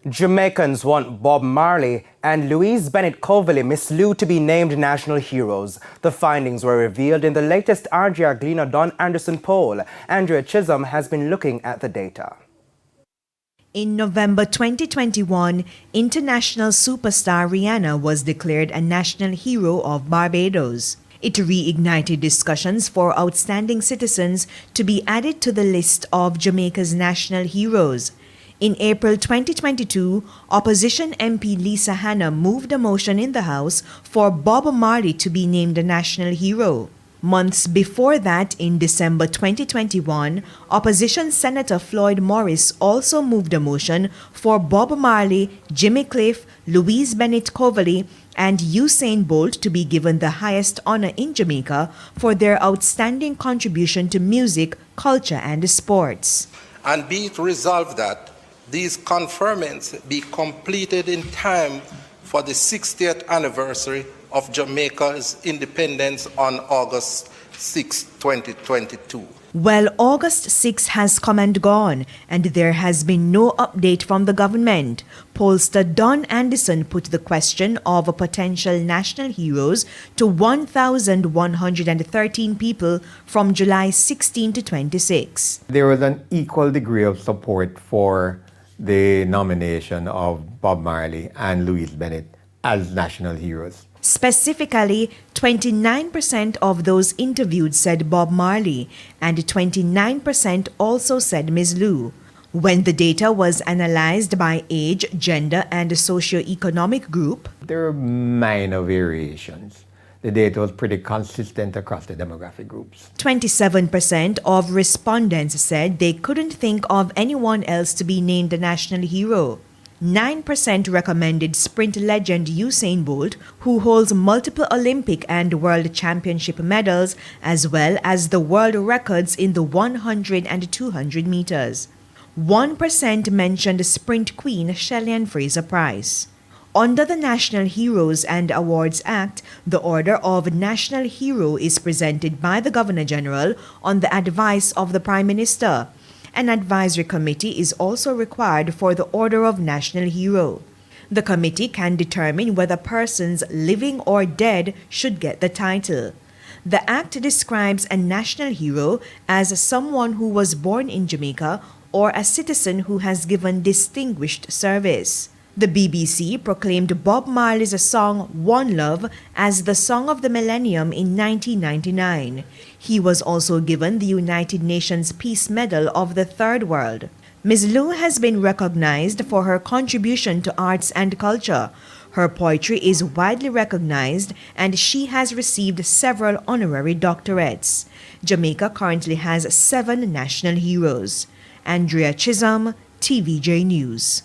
Jamaicans want Bob Marley and Louise Bennett Coverley Miss Lou to be named national heroes. The findings were revealed in the latest RGR Gleaner Don Anderson poll. Andrea Chisholm has been looking at the data. In November 2021, international superstar Rihanna was declared a national hero of Barbados. It reignited discussions for outstanding citizens to be added to the list of Jamaica's national heroes. In April 2022, opposition MP Lisa Hanna moved a motion in the House for Bob Marley to be named a national hero. Months before that, in December 2021, opposition Senator Floyd Morris also moved a motion for Bob Marley, Jimmy Cliff, Louise Bennett Coverley, and Usain Bolt to be given the highest honor in Jamaica for their outstanding contribution to music, culture, and sports. And be it resolved that these conferments be completed in time for the 60th anniversary of Jamaica's independence on August 6, 2022. Well, August 6 has come and gone, and there has been no update from the government. Pollster Don Anderson put the question of potential national heroes to 1,113 people from July 16 to 26. There was an equal degree of support for the nomination of Bob Marley and Louise Bennett as national heroes. Specifically, 29% of those interviewed said Bob Marley, and 29% also said Ms. Lou. When the data was analyzed by age, gender, and socio-economic group, there are minor variations. The data was pretty consistent across the demographic groups. 27% of respondents said they couldn't think of anyone else to be named a national hero. 9% recommended sprint legend Usain Bolt, who holds multiple Olympic and World Championship medals, as well as the world records in the 100 and 200 meters. 1% mentioned sprint queen Shelly-Ann Fraser-Pryce. Under the National Heroes and Awards Act, the Order of National Hero is presented by the Governor-General on the advice of the Prime Minister. An advisory committee is also required for the Order of National Hero. The committee can determine whether persons living or dead should get the title. The Act describes a national hero as someone who was born in Jamaica or a citizen who has given distinguished service. The BBC proclaimed Bob Marley's song One Love as the Song of the Millennium in 1999. He was also given the United Nations Peace Medal of the Third World. Ms. Lou has been recognized for her contribution to arts and culture. Her poetry is widely recognized, and she has received several honorary doctorates. Jamaica currently has 7 national heroes. Andrea Chisholm, TVJ News.